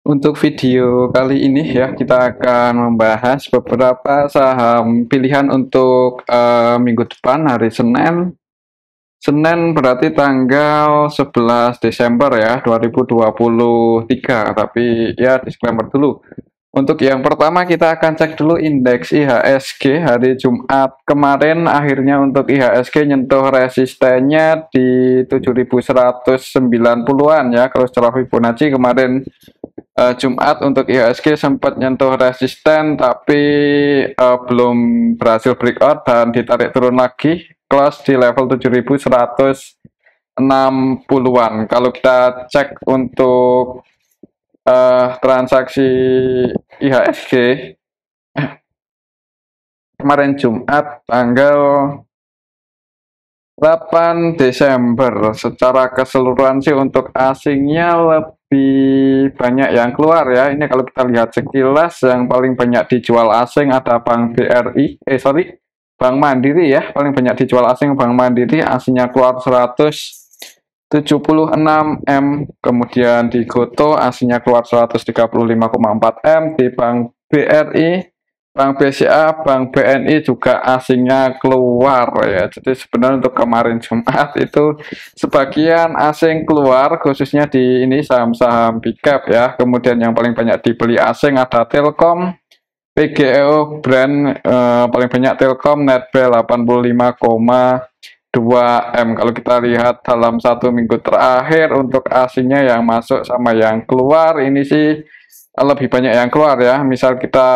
Untuk video kali ini ya, kita akan membahas beberapa saham pilihan untuk minggu depan hari Senin. Senin berarti tanggal 11 Desember ya, 2023. Tapi ya disclaimer dulu. Untuk yang pertama kita akan cek dulu indeks IHSG hari Jumat kemarin, akhirnya untuk IHSG nyentuh resistennya di 7190-an ya. Kalau secara Fibonacci kemarin Jumat untuk IHSG sempat nyentuh resisten tapi belum berhasil breakout dan ditarik turun lagi, close di level 7160-an. Kalau kita cek untuk transaksi IHSG kemarin Jumat tanggal 8 Desember secara keseluruhan sih untuk asingnya lebih banyak yang keluar ya. Ini kalau kita lihat sekilas yang paling banyak dijual asing ada Bank BRI, Bank Mandiri ya, paling banyak dijual asing Bank Mandiri, asingnya keluar 176 M, kemudian di Goto asingnya keluar 135,4 M, di Bank BRI, Bank BCA, Bank BNI juga asingnya keluar ya. Jadi sebenarnya untuk kemarin Jumat itu sebagian asing keluar, khususnya di ini saham-saham big cap ya. Kemudian yang paling banyak dibeli asing ada Telkom, PGEO brand, paling banyak Telkom, Netbel 85,2 M. Kalau kita lihat dalam satu minggu terakhir untuk asingnya yang masuk sama yang keluar ini sih lebih banyak yang keluar ya. Misal kita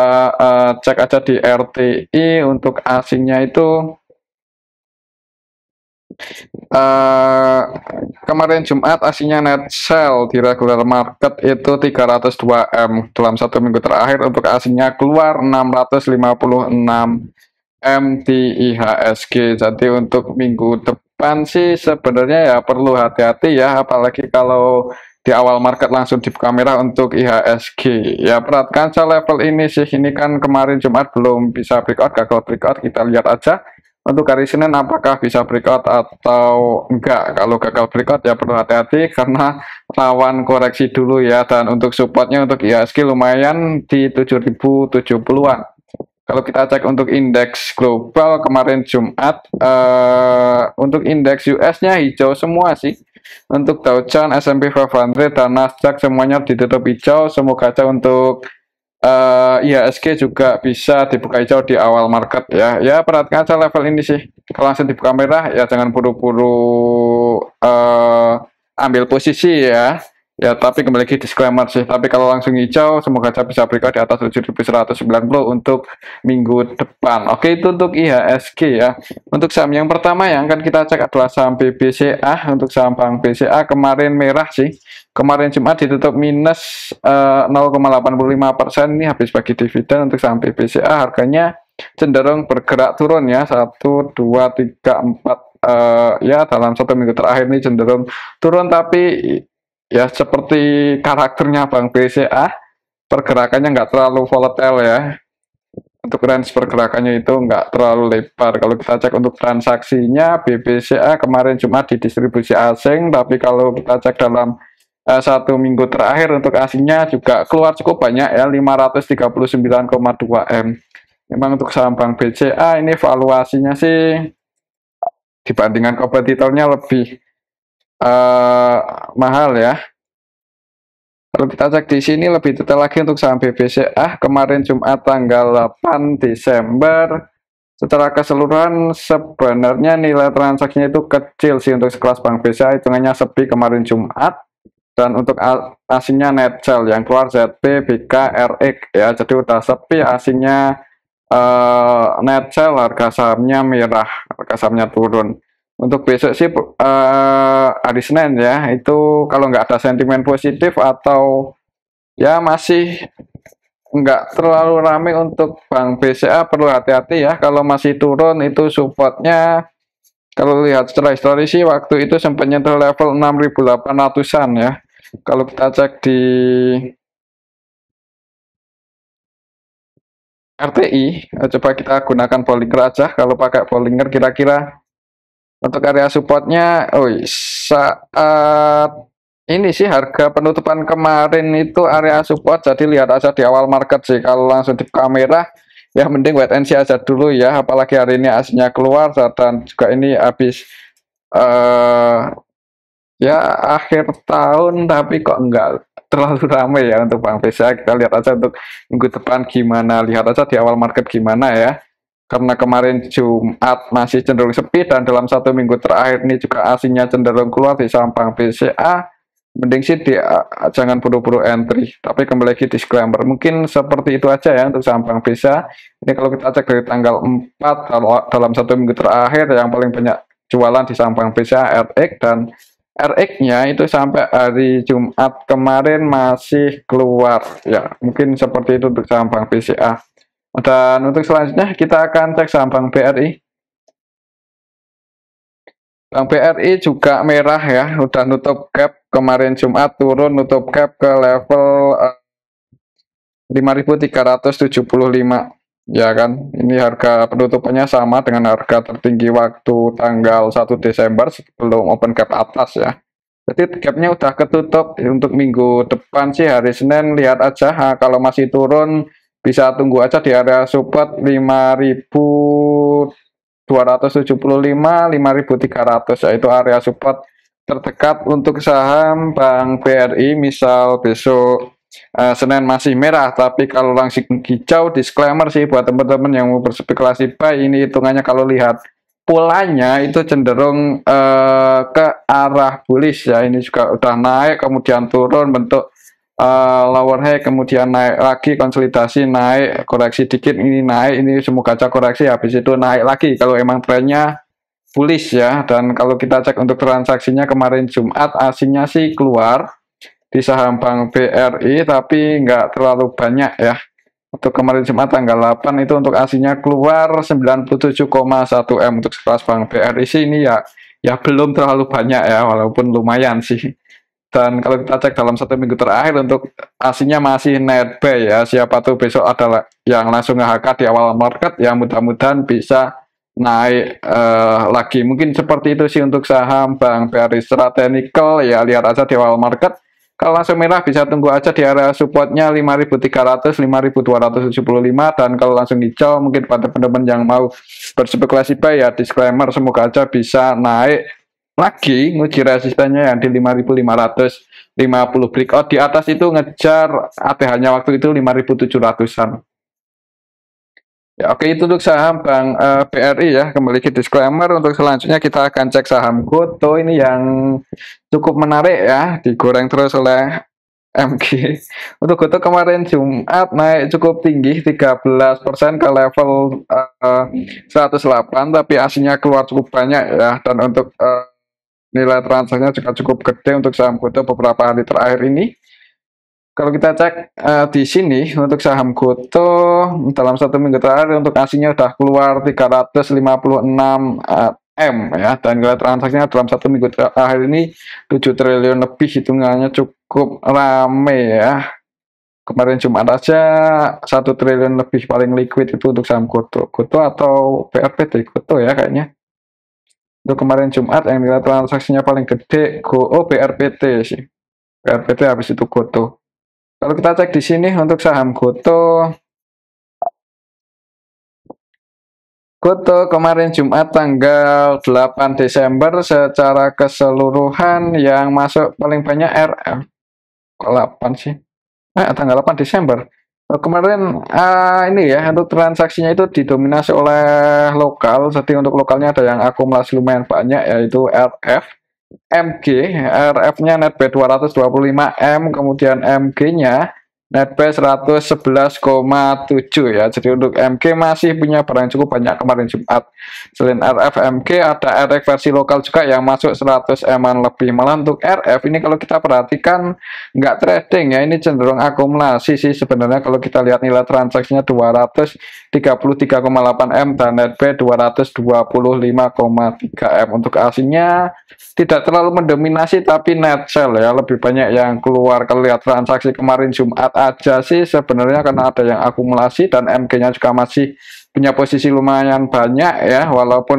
cek aja di RTI untuk asingnya itu kemarin Jumat asingnya net sell di regular market itu 302 M. Dalam satu minggu terakhir untuk asingnya keluar 656 M di IHSG. Jadi untuk minggu depan sih sebenarnya ya perlu hati-hati ya, apalagi kalau di awal market langsung dibuka merah untuk IHSG. Ya perhatikan saja level ini sih, ini kan kemarin Jumat belum bisa breakout, gagal breakout. Kita lihat aja untuk hari Senin apakah bisa breakout atau enggak. Kalau gagal breakout ya perlu hati-hati karena lawan koreksi dulu ya. Dan untuk supportnya untuk IHSG lumayan di 7070-an. Kalau kita cek untuk indeks global kemarin Jumat, untuk indeks US-nya hijau semua sih. Untuk Dow Jones, S&P 500, dan Nasdaq semuanya ditutup hijau. Semoga aja untuk IHSG juga bisa dibuka hijau di awal market ya. Ya perhatikan aja level ini sih. Kalau langsung dibuka merah ya jangan buru-buru ambil posisi ya. Ya, tapi kembali lagi disclaimer sih. Tapi kalau langsung hijau, semoga aja bisa breakout di atas 7190 untuk minggu depan. Oke, itu untuk IHSG ya. Untuk saham yang pertama yang akan kita cek adalah saham BBCA. Untuk saham Bank BCA kemarin merah sih. Kemarin Jumat ditutup minus 0,85%. Ini habis bagi dividen. Untuk saham BBCA harganya cenderung bergerak turun ya. 1, 2, 3, 4. Ya, dalam satu minggu terakhir ini cenderung turun, tapi ya seperti karakternya Bank BCA, pergerakannya nggak terlalu volatile ya. Untuk range pergerakannya itu nggak terlalu lebar. Kalau kita cek untuk transaksinya, BBCA kemarin Jumat di distribusi asing, tapi kalau kita cek dalam satu minggu terakhir untuk asingnya juga keluar cukup banyak ya, 539,2 M. Memang untuk saham Bank BCA ini valuasinya sih dibandingkan kompetitornya lebih mahal ya. Kalau kita cek di sini lebih detail lagi untuk saham BBCA kemarin Jumat tanggal 8 Desember, secara keseluruhan sebenarnya nilai transaksinya itu kecil sih untuk sekelas Bank BCA, hitungannya sepi kemarin Jumat. Dan untuk asingnya net sell yang keluar ZP, BK, RX ya, jadi udah sepi asingnya, net sell, harga sahamnya merah, harga sahamnya turun. Untuk besok sih hari Senin ya, itu kalau nggak ada sentimen positif atau ya masih nggak terlalu ramai untuk Bank BCA, perlu hati-hati ya. Kalau masih turun itu supportnya, kalau lihat secara historis sih waktu itu sempat nyentuh level 6.800-an ya. Kalau kita cek di RTI, coba kita gunakan Bollinger aja. Kalau pakai Bollinger kira-kira untuk area supportnya, saat ini sih harga penutupan kemarin itu area support, jadi lihat aja di awal market sih. Kalau langsung di kamera ya mending wait and see aja dulu ya, apalagi hari ini aslinya keluar dan juga ini habis eh ya akhir tahun tapi kok enggak terlalu ramai ya untuk Bank BCA. Kita lihat aja untuk minggu depan gimana, lihat aja di awal market gimana ya, karena kemarin Jumat masih cenderung sepi dan dalam 1 minggu terakhir ini juga aslinya cenderung keluar di saham Bank BCA. Mending sih jangan buru-buru entry, tapi kembali lagi disclaimer mungkin seperti itu aja ya untuk saham Bank BCA. Ini kalau kita cek dari tanggal 4 dalam 1 minggu terakhir yang paling banyak jualan di saham Bank BCA RX, dan RX-nya itu sampai hari Jumat kemarin masih keluar ya. Mungkin seperti itu untuk saham Bank BCA. Dan untuk selanjutnya kita akan cek saham Bank BRI. Bank BRI juga merah ya, udah nutup gap kemarin Jumat, turun nutup gap ke level 5.375 ya kan. Ini harga penutupannya sama dengan harga tertinggi waktu tanggal 1 Desember sebelum open gap atas ya. Jadi gapnya udah ketutup. Untuk minggu depan sih hari Senin lihat aja, kalau masih turun bisa tunggu aja di area support 5.275, 5.300 ya, itu area support terdekat untuk saham Bank BRI. Misal besok Senin masih merah, tapi kalau langsung hijau, disclaimer sih buat teman-teman yang mau berspekulasi buy, ini hitungannya kalau lihat polanya itu cenderung ke arah bullish ya. Ini juga udah naik kemudian turun bentuk lower high, kemudian naik lagi, konsolidasi naik, koreksi dikit, ini naik, ini semoga aja koreksi habis itu naik lagi kalau emang trennya bullish ya. Dan kalau kita cek untuk transaksinya kemarin Jumat aslinya sih keluar di saham Bank BRI tapi nggak terlalu banyak ya. Untuk kemarin Jumat tanggal 8 itu untuk aslinya keluar 97,1 M. Untuk sekelas Bank BRI sih ini ya belum terlalu banyak ya, walaupun lumayan sih. Dan kalau kita cek dalam 1 minggu terakhir untuk aslinya masih net buy ya. Siapa tuh besok adalah yang langsung nge-HK di awal market ya, mudah-mudahan bisa naik lagi. Mungkin seperti itu sih untuk saham Bank BRI. Secara teknikal ya lihat aja di awal market. Kalau langsung merah bisa tunggu aja di area supportnya 5.300, 5.275, dan kalau langsung hijau mungkin pada teman-teman yang mau berspekulasi buy ya disclaimer semoga aja bisa naik lagi, nguji resistennya yang di 5.550 breakout di atas itu, ngejar ATH-nya waktu itu 5.700-an. Ya, oke, itu untuk saham Bank BRI ya. Kembali ke disclaimer, untuk selanjutnya kita akan cek saham GoTo. Ini yang cukup menarik ya, digoreng terus oleh MG. Untuk GoTo kemarin Jumat naik cukup tinggi 13% ke level 108, tapi aslinya keluar cukup banyak ya. Dan untuk nilai transaksinya juga cukup gede untuk saham GoTo beberapa hari terakhir ini. Kalau kita cek di sini untuk saham GoTo dalam 1 minggu terakhir untuk aslinya udah keluar 356 M ya, dan nilai transaksinya dalam 1 minggu terakhir ini 7 triliun lebih, hitungannya cukup rame ya. Kemarin Jumat aja 1 triliun lebih paling liquid itu untuk saham GoTo atau BRPT GoTo ya kayaknya. Untuk kemarin Jumat yang nilai transaksinya paling gede BRPT sih. BRPT habis itu GoTo. Kalau kita cek di sini untuk saham GoTo kemarin Jumat tanggal 8 Desember secara keseluruhan yang masuk paling banyak RF. 8 sih. Tanggal 8 Desember. Kemarin ini ya, untuk transaksinya itu didominasi oleh lokal. Jadi untuk lokalnya ada yang akumulasi lumayan banyak, yaitu RF, MG. RF-nya netbuy 225 M, kemudian MG-nya netbuy 111,7 ya. Jadi untuk MG masih punya barang cukup banyak kemarin Jumat. Selain RF, MG ada RX versi lokal juga yang masuk 100 M-an lebih. Malah untuk RF ini kalau kita perhatikan nggak trading ya, ini cenderung akumulasi sih sebenarnya. Kalau kita lihat nilai transaksinya 233,8 M dan netbuy 225,3 M. Untuk aslinya tidak terlalu mendominasi tapi net sell ya, lebih banyak yang keluar. Kalau lihat transaksi kemarin Jumat aja sih sebenarnya karena ada yang akumulasi, dan MG-nya juga masih punya posisi lumayan banyak ya, walaupun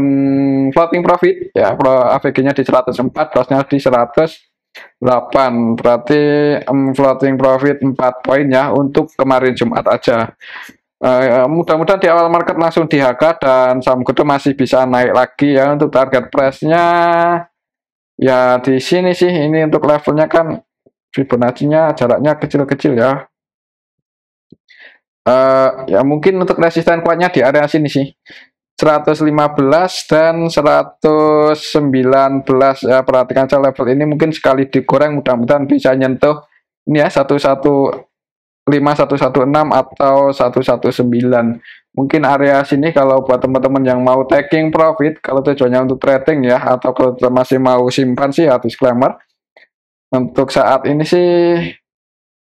floating profit ya, AVG-nya di 104, loss-nya di 100. 8, berarti floating profit 4 poin ya untuk kemarin Jumat aja. Mudah-mudahan di awal market langsung di HK dan saham GoTo masih bisa naik lagi ya. Untuk target price-nya ya di sini sih, ini untuk levelnya kan Fibonacci-nya jaraknya kecil-kecil ya. Ya mungkin untuk resisten kuatnya di area sini sih, 115 dan 119 ya. Perhatikan saja level ini, mungkin sekali digoreng mudah-mudahan bisa nyentuh ini ya, 115, 116 atau 119. Mungkin area sini kalau buat teman-teman yang mau taking profit, kalau tujuannya untuk trading ya, atau kalau masih mau simpan sih ya disclaimer. Untuk saat ini sih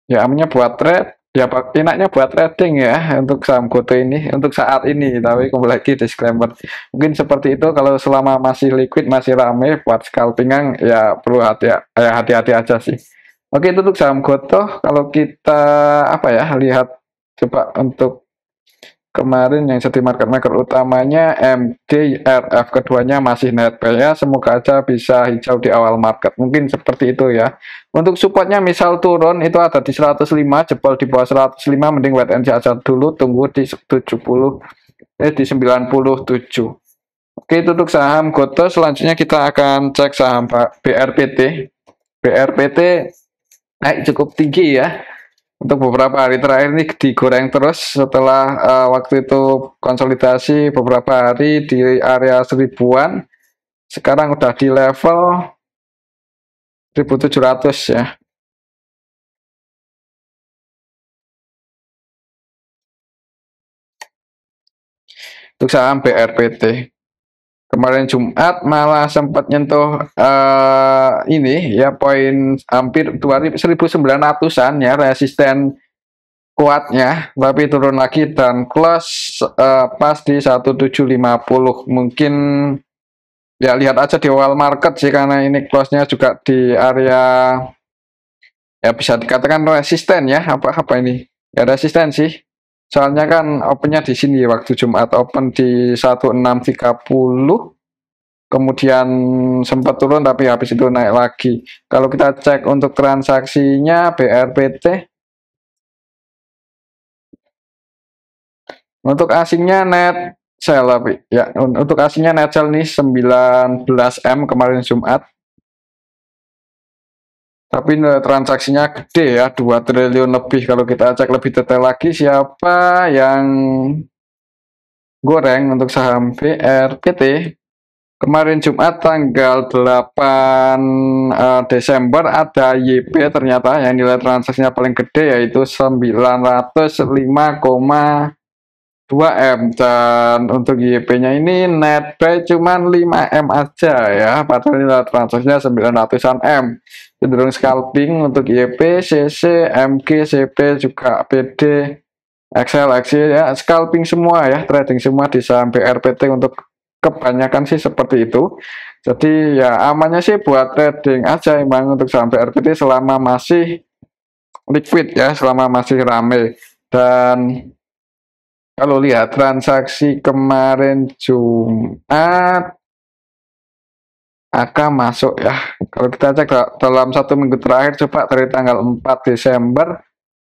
ya namanya buat trade ya, enaknya buat trading ya untuk saham GoTo ini untuk saat ini, tapi kembali lagi disclaimer, mungkin seperti itu. Kalau selama masih liquid, masih rame buat scalpingan ya perlu hati-hati aja sih. Oke, itu untuk saham GoTo. Kalau kita apa ya lihat coba untuk kemarin yang jadi market maker utamanya MDRF, keduanya masih net buy ya, semoga aja bisa hijau di awal market, mungkin seperti itu ya. Untuk supportnya misal turun itu ada di 105, jebol di bawah 105 mending wait and see aja dulu, tunggu di 97 Oke, itu untuk saham GoTo. Selanjutnya kita akan cek saham BRPT. BRPT naik cukup tinggi ya. Untuk beberapa hari terakhir ini digoreng terus setelah waktu itu konsolidasi beberapa hari di area 1000-an. Sekarang udah di level 1700 ya. Untuk saham BRPT. Kemarin Jumat malah sempat nyentuh ini ya, poin hampir 1900-an ya, resisten kuatnya, tapi turun lagi dan close pas di 1750. Mungkin ya lihat aja di awal market sih, karena ini close-nya juga di area ya bisa dikatakan resisten ya. Apa ini ya, resisten sih, soalnya kan opennya di sini waktu Jumat open di 1630, kemudian sempat turun tapi habis itu naik lagi. Kalau kita cek untuk transaksinya BRPT, untuk asingnya net sell, tapi ya untuk asingnya net sell nih 19M kemarin Jumat. Tapi transaksinya gede ya, 2 triliun lebih. Kalau kita cek lebih detail lagi siapa yang goreng untuk saham BRPT, kemarin Jumat tanggal 8 Desember ada YP ternyata yang nilai transaksinya paling gede, yaitu 905,2M, dan untuk YP-nya ini net buy cuman 5M aja ya, padahal nilai transaksinya 900-an M. Cenderung scalping untuk YP, CC, MG, CP, juga PD, XL, XY ya, scalping semua ya, trading semua di saham BRPT untuk kebanyakan sih seperti itu. Jadi ya amannya sih buat trading aja emang untuk saham BRPT selama masih liquid ya, selama masih rame. Dan kalau lihat transaksi kemarin Jumat, AK masuk ya. Kalau kita cek dalam 1 minggu terakhir, coba dari tanggal 4 Desember,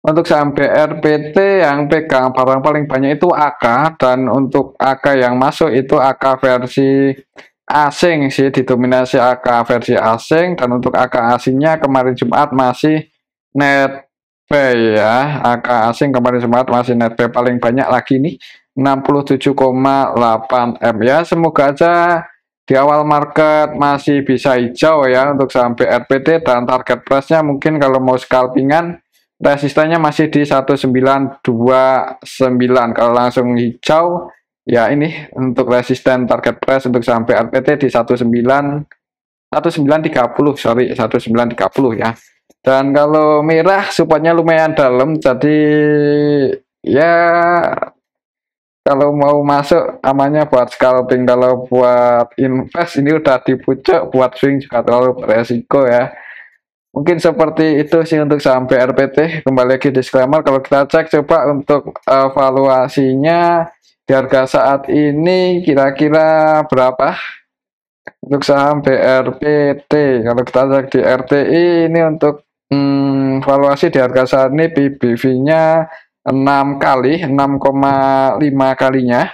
untuk saham BRPT yang pegang barang paling banyak itu AK, dan untuk AK yang masuk itu AK versi asing sih, didominasi AK versi asing. Dan untuk AK asingnya kemarin Jumat masih net buy ya, AK asing kemarin Jumat masih net buy paling banyak lagi nih, 67,8 M ya. Semoga aja di awal market masih bisa hijau ya untuk saham BRPT, dan target price-nya mungkin kalau mau scalpingan resistannya masih di 1929. Kalau langsung hijau ya ini untuk resisten target price untuk saham BRPT di 1930, sorry 1930 ya. Dan kalau merah supportnya lumayan dalam, jadi ya kalau mau masuk amannya buat scalping. Kalau buat invest ini udah di pucuk, buat swing juga terlalu beresiko ya. Mungkin seperti itu sih untuk saham BRPT. Kembali lagi disclaimer, kalau kita cek coba untuk valuasinya di harga saat ini kira-kira berapa. Untuk saham BRPT, kalau kita cek di RTI ini untuk valuasi di harga saat ini PBV-nya 6 kali, 6,5 kalinya.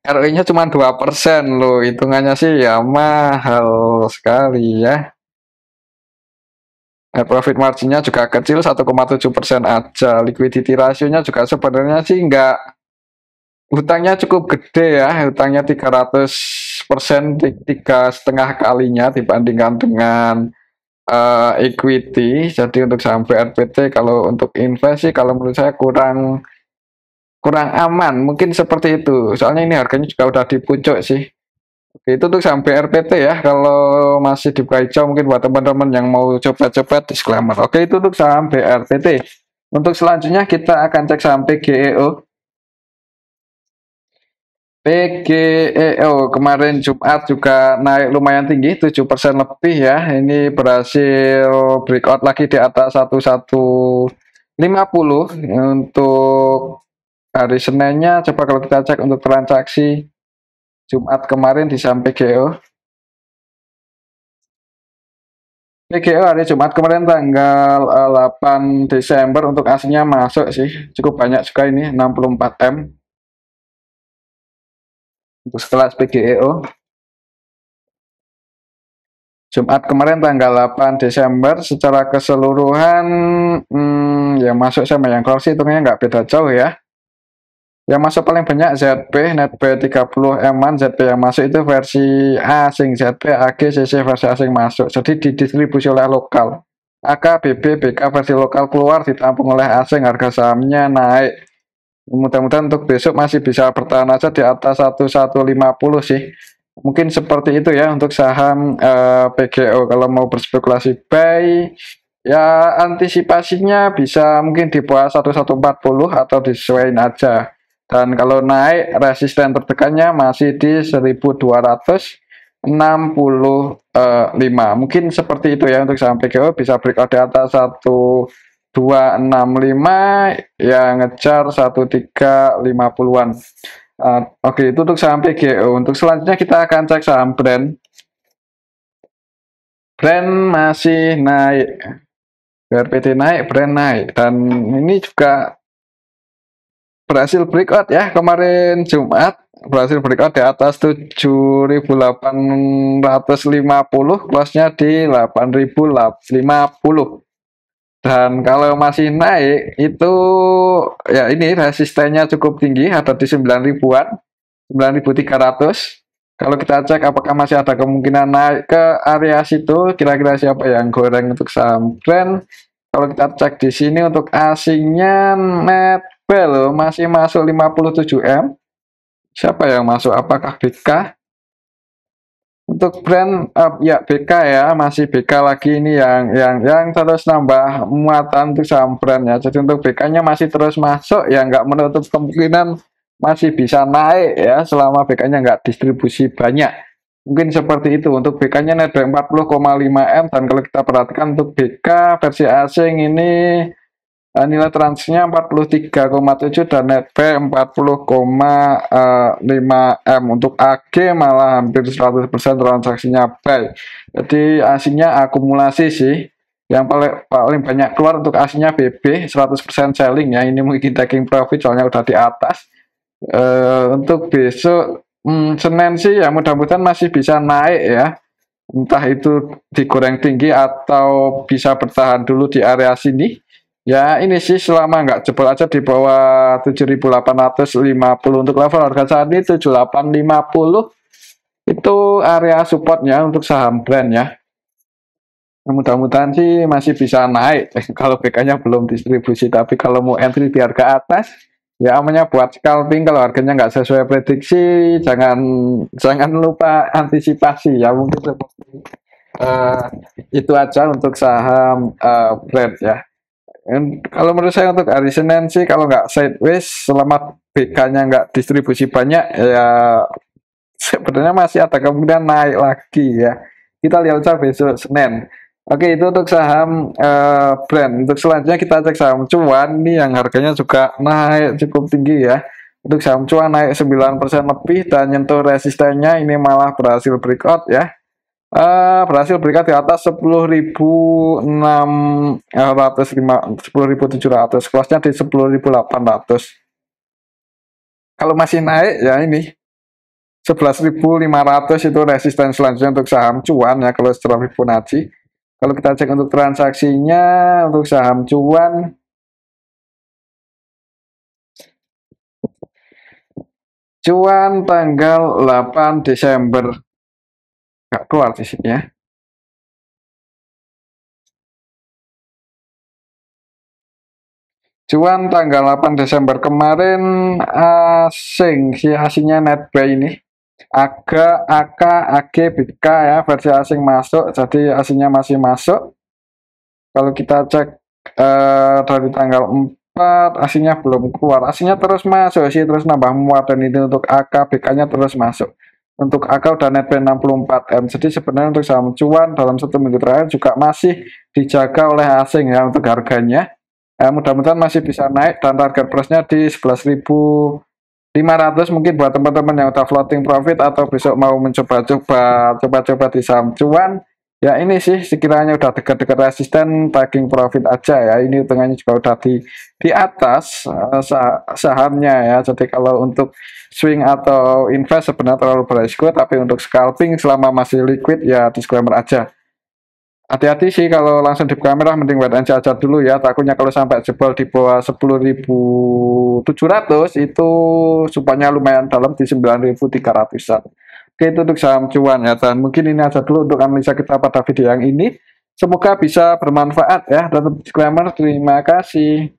ROI-nya cuma 2% loh, hitungannya sih ya mahal sekali ya. Net profit marginnya juga kecil 1,7% aja. Liquidity rasionya juga sebenarnya sih nggak, hutangnya cukup gede ya, hutangnya 300%, 3,5 kalinya dibandingkan dengan equity. Jadi untuk saham BRPT kalau untuk invest sih kalau menurut saya kurang kurang aman, mungkin seperti itu. Soalnya ini harganya juga udah di pucuk sih. Oke, itu untuk saham BRPT ya. Kalau masih dibuka hijau mungkin buat teman-teman yang mau coba-coba disclaimer. Oke, itu untuk saham BRPT. Untuk selanjutnya kita akan cek saham PGEO. PGEO kemarin Jumat juga naik lumayan tinggi 7% lebih ya. Ini berhasil breakout lagi di atas 1150. Untuk hari Seninnya coba kalau kita cek untuk transaksi Jumat kemarin di saham PGEO. PGEO hari Jumat kemarin tanggal 8 Desember untuk aslinya masuk sih. Cukup banyak juga ini 64M untuk sekelas PGEO. Jumat kemarin tanggal 8 Desember secara keseluruhan yang masuk sama yang keluar sih hitungnya nggak beda jauh ya. Yang masuk paling banyak ZP, NetB 30M-an, ZP yang masuk itu versi asing, ZP, AG, CC versi asing masuk. Jadi didistribusi oleh lokal. AK, BB, BK versi lokal keluar ditampung oleh asing, harga sahamnya naik. Mudah-mudahan untuk besok masih bisa bertahan aja di atas 1150 sih. Mungkin seperti itu ya untuk saham PGO. Kalau mau berspekulasi buy, ya antisipasinya bisa mungkin di bawah 1140 atau disesuaikan aja. Dan kalau naik, resisten tertekannya masih di 1265. Mungkin seperti itu ya untuk saham PGO, bisa breakout di atas 1265 yang ngejar 1350-an. Oke, itu untuk saham PGO. Untuk selanjutnya kita akan cek saham brand. Brand masih naik. BRPT naik, brand naik. Dan ini juga berhasil breakout ya. Kemarin Jumat berhasil breakout di atas 7.850, close-nya di 8.050. Dan kalau masih naik itu ya ini resistennya cukup tinggi, ada di 9 ribuan, 9.300. Kalau kita cek apakah masih ada kemungkinan naik ke area situ, kira-kira siapa yang goreng untuk saham brand. Kalau kita cek di sini untuk asingnya NetBel masih masuk 57M. Siapa yang masuk? Apakah BK? Untuk brand ya BK ya, masih BK lagi ini yang terus nambah muatan untuk saham brand ya. Jadi untuk BK-nya masih terus masuk ya, nggak menutup kemungkinan masih bisa naik ya selama BK-nya nggak distribusi banyak. Mungkin seperti itu untuk BK-nya net 40,5M. Dan kalau kita perhatikan untuk BK versi asing ini nilai transaksinya 43,7 dan net B 40,5M. Untuk AG malah hampir 100% transaksinya buy. Jadi asingnya akumulasi sih. Yang paling banyak keluar untuk asingnya BB 100% selling ya. Ini mungkin taking profit soalnya udah di atas. Untuk besok Senin sih ya mudah-mudahan masih bisa naik ya. Entah itu digoreng tinggi atau bisa bertahan dulu di area sini. Ya ini sih selama nggak jebol aja di bawah 7.850. Untuk level harga saat ini 7850 itu area supportnya untuk saham brand ya. Mudah-mudahan sih masih bisa naik kalau BK-nya belum distribusi. Tapi kalau mau entry di harga atas ya namanya buat scalping. Kalau harganya nggak sesuai prediksi jangan lupa antisipasi ya. Mungkin seperti itu aja untuk saham brand ya. Kalau menurut saya untuk hari Senin sih kalau nggak sideways selama BK-nya nggak distribusi banyak ya sebenarnya masih ada kemungkinan naik lagi ya. Kita lihat aja besok Senin. Oke, itu untuk saham brand. Untuk selanjutnya kita cek saham cuan ini yang harganya juga naik cukup tinggi ya. Untuk saham cuan naik 9% lebih dan nyentuh resistennya, ini malah berhasil breakout ya. Berhasil breakout di atas 10.700, close-nya di 10.800. Kalau masih naik ya ini 11.500 itu resisten selanjutnya untuk saham cuan ya kalau secara Fibonacci. Kalau kita cek untuk transaksinya untuk saham cuan, tanggal 8 Desember nggak keluar di sini ya. Cuan tanggal 8 Desember kemarin asing, si asingnya Netbuy ini. AGA, AK, AG, BK ya, versi asing masuk, jadi asingnya masih masuk. Kalau kita cek dari tanggal 4, asingnya belum keluar, asingnya terus masuk sih, terus nambah muat, dan ini untuk AK, BK-nya terus masuk. Untuk AK udah Netbuy 64M, jadi sebenarnya untuk saham cuan dalam 1 minggu terakhir juga masih dijaga oleh asing ya untuk harganya. Mudah-mudahan masih bisa naik dan target price-nya di 11.500 mungkin buat teman-teman yang udah floating profit atau besok mau coba-coba di saham cuan. Ya ini sih sekiranya udah dekat-dekat resisten, taking profit aja ya. Ini hitungannya juga udah di atas sahamnya ya. Jadi kalau untuk swing atau invest sebenarnya terlalu beresiko, tapi untuk scalping selama masih liquid ya disclaimer aja. Hati-hati sih kalau langsung di kamera, mending wait and see aja dulu ya. Takutnya kalau sampai jebol di bawah 10.700 itu supaya lumayan dalam di 9.300-an. Oke, itu untuk saham cuan ya. Dan mungkin ini aja dulu untuk analisa kita pada video yang ini. Semoga bisa bermanfaat ya. Dan disclaimer, terima kasih.